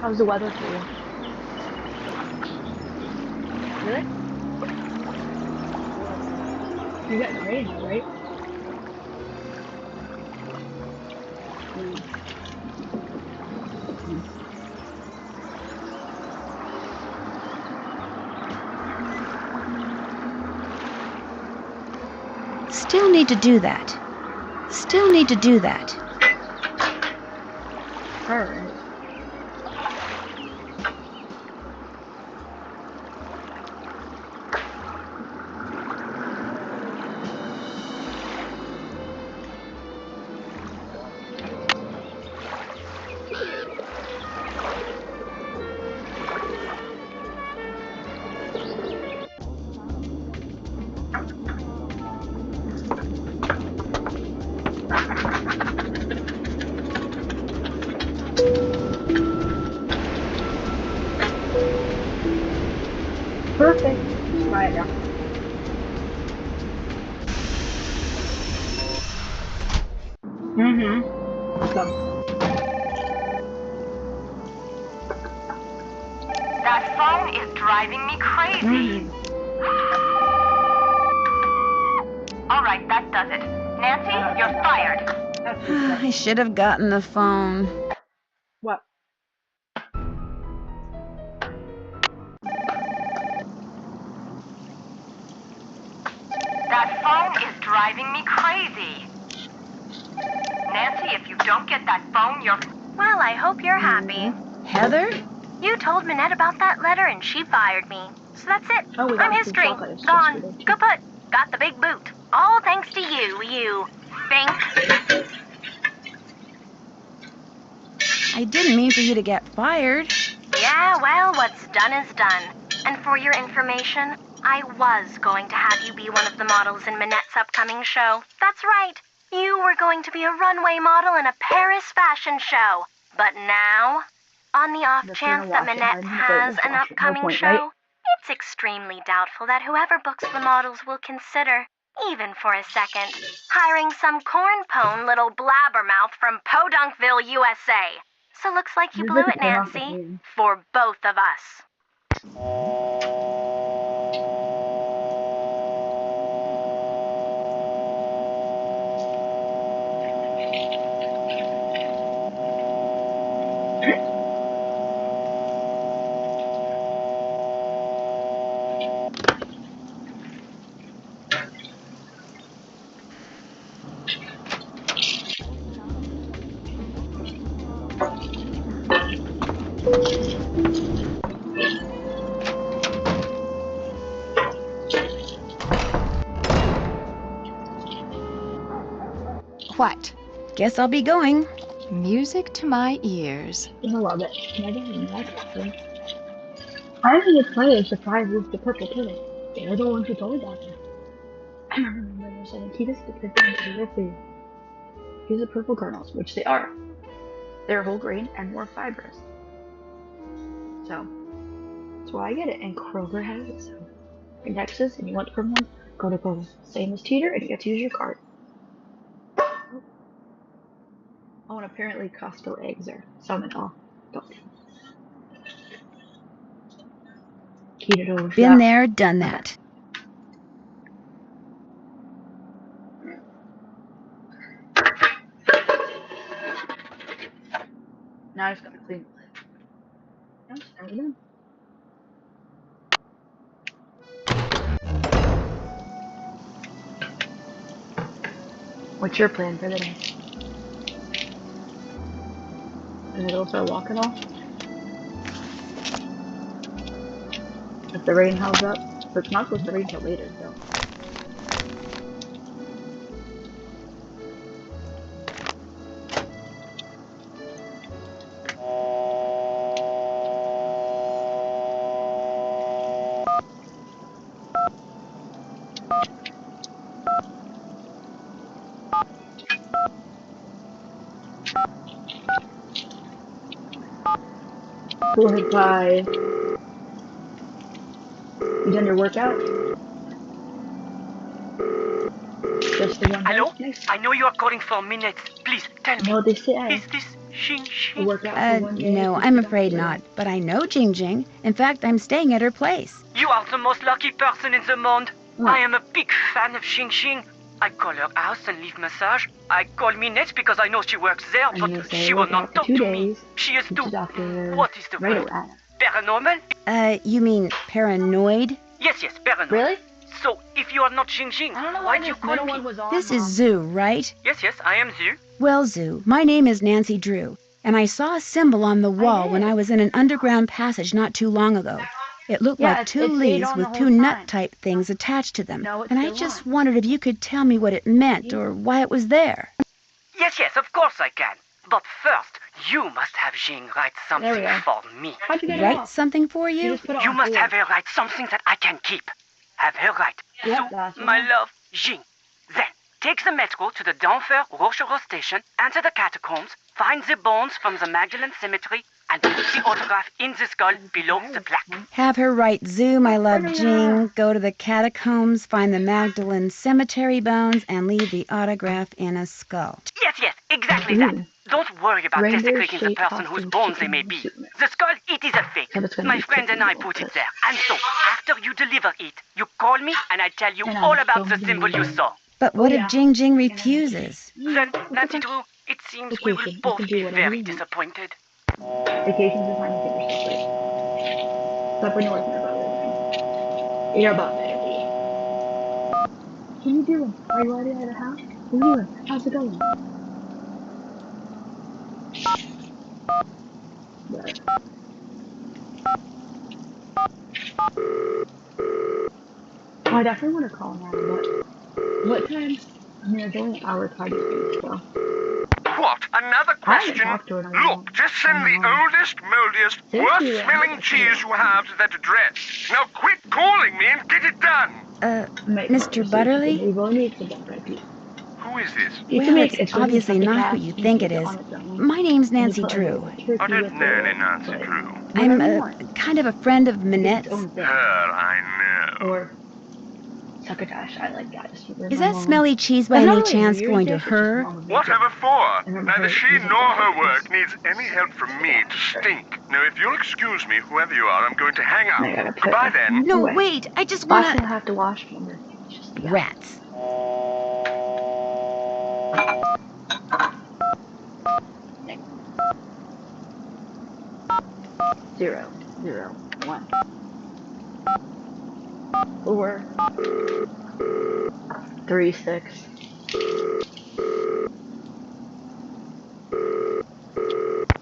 How's the weather for you? Really? You're getting rain, right? Still need to do that. Still need to do that. Alright. Perfect. Right now. So. That phone is driving me crazy. All right, that does it. Nancy, you're fired. I should have gotten the phone. What? That phone is driving me crazy. Nancy, if you don't get that phone, you're... Well, I hope you're happy. Heather? You told Minette about that letter and she fired me. So that's it. Oh, we got I'm history. some chocolate Gone. yesterday, too. Kaput. Got the big boot. All thanks to you think. I didn't mean for you to get fired. Yeah, well, what's done is done. And for your information, I was going to have you be one of the models in Minette's upcoming show. That's right. You were going to be a runway model in a Paris fashion show. But now, on the off Just chance gonna that wash it. Minette I'm gonna has put it in an the washer. No upcoming point, show, right? it's extremely doubtful that whoever books the models will consider, even for a second, hiring some corn-pone little blabbermouth from Podunkville, USA. So looks like you You're blew just it, turn off the Nancy, fan. for both of us. What? Guess I'll be going. Music to my ears. I love it. I don't even like it. I think it's funny and surprised with the purple pudding. They're the ones who told me about it. I remember when they said, keep this the purple and Here's the purple kernels, which they are. They're whole grain and more fibrous. So, that's why I get it. And Kroger has it. So, if you're in Texas and you want the purple ones, go to Kroger. Same as Teeter, and you get to use your card. Oh, and apparently Costco eggs are some and all. Don't. Keto. Been there, done that. Now I just gotta clean the lid. No, there we go. What's your plan for the day? Gonna go for a walk at all? If the rain holds up, but it's not supposed to rain till later, so. Goodbye. You done your workout? Just the one. Hello? Nice. I know you are calling for minutes. Please, tell me. No, they say Is this Xing It Xing. worked out for one day. No, I'm afraid not. But I know Jing Jing. In fact, I'm staying at her place. You are the most lucky person in the monde. What? I am a big fan of Xing Xing. I call her house and leave massage. I call Minette because I know she works there, I'm gonna but say she it will worked out not for talk 2 to me. days. She is Went too... to doctor What is the right word? away. Paranormal? You mean paranoid? Yes, paranoid. Really? So, if you are not Xing Xing, I don't know why why do you this call middle me? one was on. This Mom. is Zoo, right? Yes, I am Zhu. Well, Zoo, my name is Nancy Drew, and I saw a symbol on the wall when did. I was in an underground passage not too long ago. It looked Yeah, like it 2 stayed leaves on with the 2 whole time. nut-type things attached to them. No, it's And I still just on. wondered if you could tell me what it meant or why it was there. Yes, of course I can. But first, you must have Jing write There we something go. for me. How'd you get it Write off? something for You you? just put it You on must forward. have her write something that I can keep. Have her write. Yep, So, that's my right. love, Jing. Then, take the metro to the Denfert Rochereau station, enter the catacombs, find the bones from the Magdalen Cemetery, and put the autograph in the skull below the plaque. Have her write Zoo, my love Jing, go to the catacombs, find the Magdalen Cemetery bones, and leave the autograph in a skull. Yes, exactly that. Ooh. Don't worry about desecrating the Reindeer-shaped person whose costume bones they chicken may be. Superman. The skull, it is a fake. So it's gonna My be friend and I chicken put it because- there. And so, after you deliver it, you call me and I tell you And all I'm about the filming symbol you it. saw. But what yeah. if Jing Jing refuses? Then, It's Nancy okay. Drew, it seems we will Vacation. You both can do be whatever very you want. disappointed. Vacations are fine to get yourself free. Except when you're working about it. You're about there, B. What are you doing? Are you already at the house? What are you doing? How's it going? There. Oh, I definitely want to call now, but what time? I mean, it's only an hour target thing, so. What? Another I haven't question? talked to her in a while. Look, just send the oldest, moldiest, Since we worst-smelling went, cheese you have to that address. Now quit calling me and get it done. Mr. Butterly? We've only made some recipes. Who is this? Well, it's obviously not who you think it is. My name's Nancy Drew. I don't know any Nancy Drew. I'm kind of a friend of Minette's. Her, I know. Or succotash, I like that. Is that smelly cheese by any chance going to her? Whatever for? Neither she nor her work needs any help from me to stink. Now, if you'll excuse me, whoever you are, I'm going to hang up. Goodbye then. No, wait, I just Last wanna... thing I have to wash from her. Rats. Zero, 1. 4, 3, 6.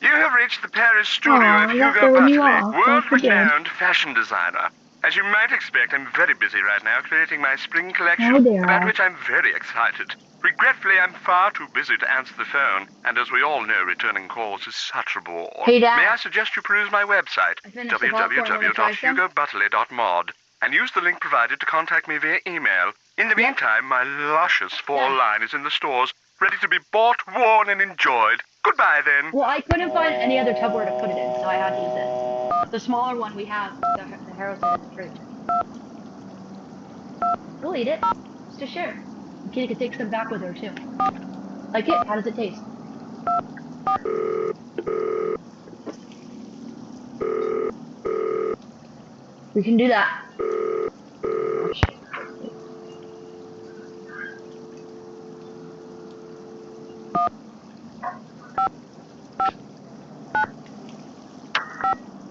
You have reached the Paris studio of Hugo Butterly, world-renowned fashion designer. As you might expect, I'm very busy right now creating my spring collection, about which I'm very excited. Regretfully, I'm far too busy to answer the phone, and as we all know, returning calls is such a bore. Hey, Dad. May I suggest you peruse my website, finished the popcorn. Wanna try some? www.hugobutterly.mod, and use the link provided to contact me via email. In the meantime, my luscious fall line is in the stores, ready to be bought, worn, and enjoyed. Goodbye, then. Well, I couldn't find any other Tupperware to put it in, so I had to use this. The smaller one we have, the Harrow said it's free. We'll eat it. Just to share. The kitty could take some back with her, too. Like it? How does it taste? We can do that.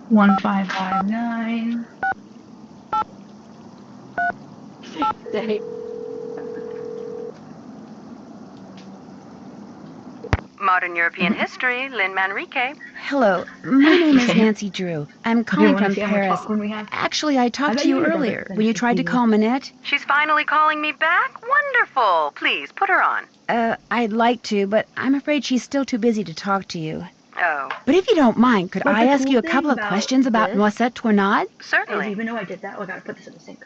One 559. Day. Modern European History, Lynn Manrique. Hello, my name is Nancy Drew. I'm calling wanna from see how much Paris. popcorn we have? Actually, I talked bet to you you would earlier rather when you finish tried to the call Minette. She's finally calling me back? Wonderful. Please, put her on. I'd like to, but I'm afraid she's still too busy to talk to you. Oh, But if you don't mind, could But I the ask cool you a thing couple of about questions about this Noisette Tournade? is certainly. even though I did that, I gotta put this in the sink.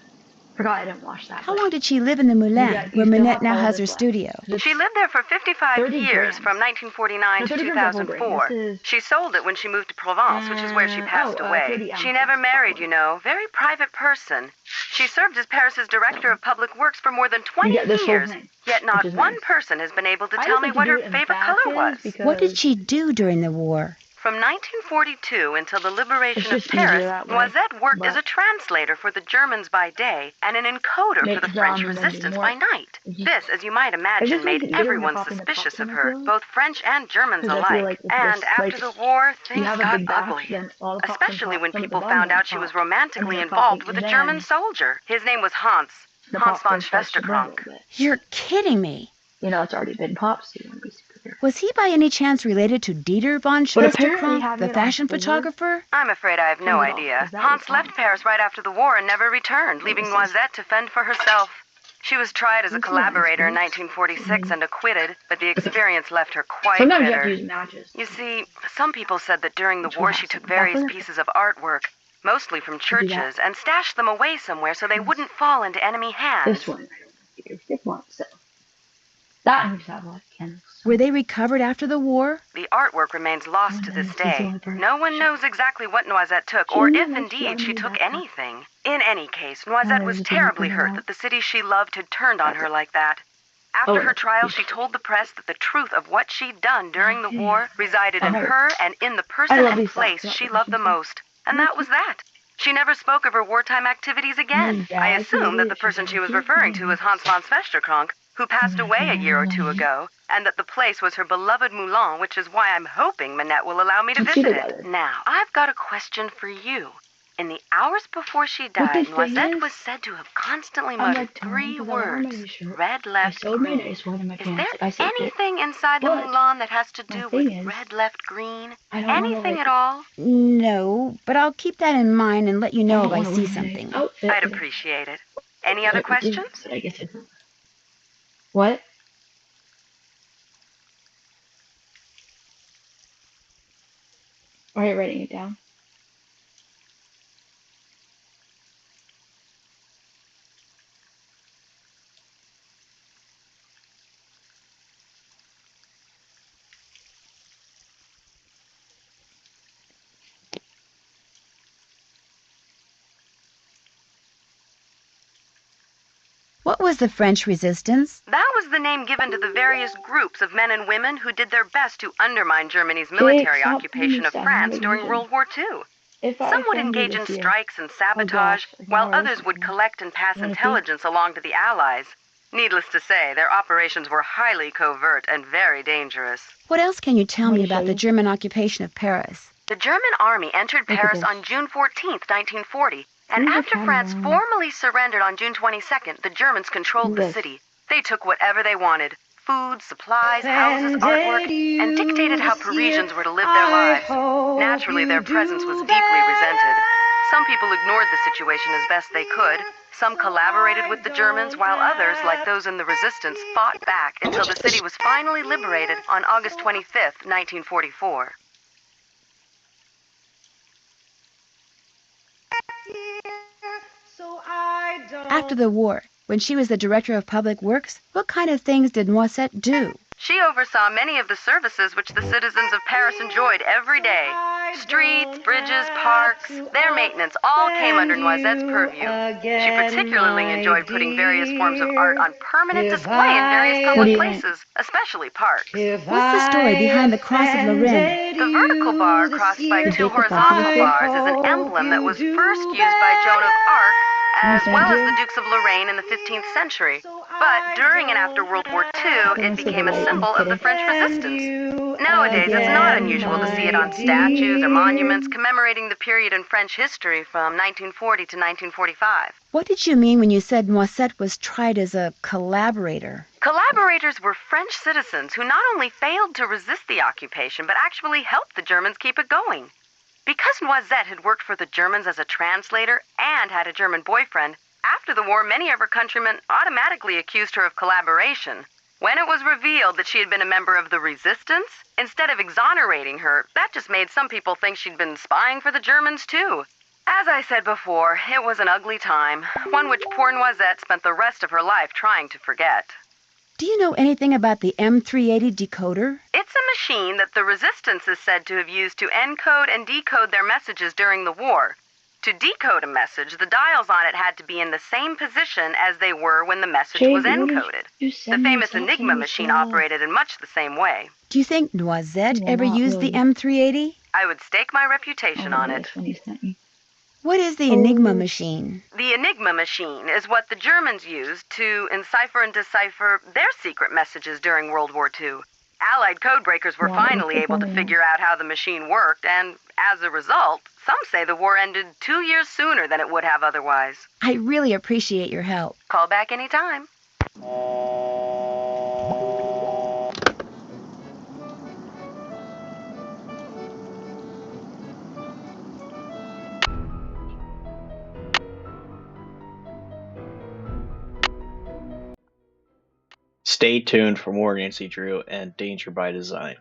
Forgot I didn't watch that. How long did she live in the Moulin, where Minette now has her studio? She lived there for 55 years, from 1949 to 2004. She sold it when she moved to Provence, which is where she passed away. She never married, you know. Very private person. She served as Paris's director of public works for more than 20 years. Yet not one person has been able to tell me what her favorite color was. What did she do during the war? From 1942 until the liberation of Paris, Noisette worked as a translator for the Germans by day and an encoder for the French resistance by night. This, as you might imagine, made everyone suspicious of her, both French and Germans alike. And after the war, things got ugly. Especially when people found out she was romantically involved with a German soldier. His name was Hans von Schwesterkrank. You're kidding me. You know, it's already been popped, so you want to be super. Was he by any chance related to Dieter von Schwesterkrank, the fashion photographer? I'm afraid I have no idea. Hans left Paris right after the war and never returned, leaving Noisette to fend for herself. She was tried as a collaborator in 1946 and acquitted, but the experience left her quite bitter. You see, some people said that during the war she took various pieces of artwork, mostly from churches, and stashed them away somewhere so they wouldn't fall into enemy hands. This one, so. That moves out like candles. Were they recovered after the war? The artwork remains lost to this day. No one knows exactly what Noisette took, or if indeed she took anything. In any case, Noisette was terribly hurt that the city she loved had turned on her like that. After her trial, she told the press that the truth of what she'd done during the war resided in her and in the person and place she loved the most. And that was that. She never spoke of her wartime activities again. I assume that the person she was referring to was Hans von Schwesterkrank, who passed away a year or two ago, and that the place was her beloved Moulin, which is why I'm hoping Minette will allow me to visit it. Now, I've got a question for you. In the hours before she died, Noisette was said to have constantly muttered 3 words, red, left, green. Is there anything inside the Moulin that has to do with red, left, green? Anything at all? No, but I'll keep that in mind and let you know if I see something. I'd appreciate it. Any other questions? What? Are you writing it down? What was the French resistance? That was the name given to the various groups of men and women who did their best to undermine Germany's military occupation of France during World War II. Some would engage in strikes and sabotage, while others would collect and pass intelligence along to the Allies. Needless to say, their operations were highly covert and very dangerous. What else can you tell me about the German occupation of Paris? The German army entered Paris on June 14th, 1940. And after France formally surrendered on June 22nd, the Germans controlled the city. They took whatever they wanted, food, supplies, houses, artwork, and dictated how Parisians were to live their lives. Naturally, their presence was deeply resented. Some people ignored the situation as best they could. Some collaborated with the Germans, while others, like those in the resistance, fought back until the city was finally liberated on August 25th, 1944. After the war, when she was the director of public works, what kind of things did Noisette do? She oversaw many of the services which the citizens of Paris enjoyed every day. Streets, bridges, parks, their maintenance all came under Noisette's purview. She particularly enjoyed putting various forms of art on permanent display in various public places, especially parks. What's the story behind the cross of Lorraine? The vertical bar crossed by 2 horizontal bars is an emblem that was first used by Joan of Arc, as well as the Dukes of Lorraine in the 15th century. But during and after World War II, it became a symbol of the French resistance. Nowadays, it's not unusual to see it on statues or monuments commemorating the period in French history from 1940 to 1945. What did you mean when you said Noisette was tried as a collaborator? Collaborators were French citizens who not only failed to resist the occupation, but actually helped the Germans keep it going. Because Noisette had worked for the Germans as a translator and had a German boyfriend, after the war, many of her countrymen automatically accused her of collaboration. When it was revealed that she had been a member of the resistance, instead of exonerating her, that just made some people think she'd been spying for the Germans too. As I said before, it was an ugly time, one which poor Noisette spent the rest of her life trying to forget. Do you know anything about the M380 decoder? It's a machine that the Resistance is said to have used to encode and decode their messages during the war. To decode a message, the dials on it had to be in the same position as they were when the message was encoded. The famous Enigma machine operated in much the same way. Do you think Noisette ever used the M380? I would stake my reputation on it. What is the Enigma machine? The Enigma machine is what the Germans used to encipher and decipher their secret messages during World War II. Allied codebreakers were finally able to figure out how the machine worked, and as a result, some say the war ended 2 years sooner than it would have otherwise. I really appreciate your help. Call back anytime. Stay tuned for more Nancy Drew and Danger by Design.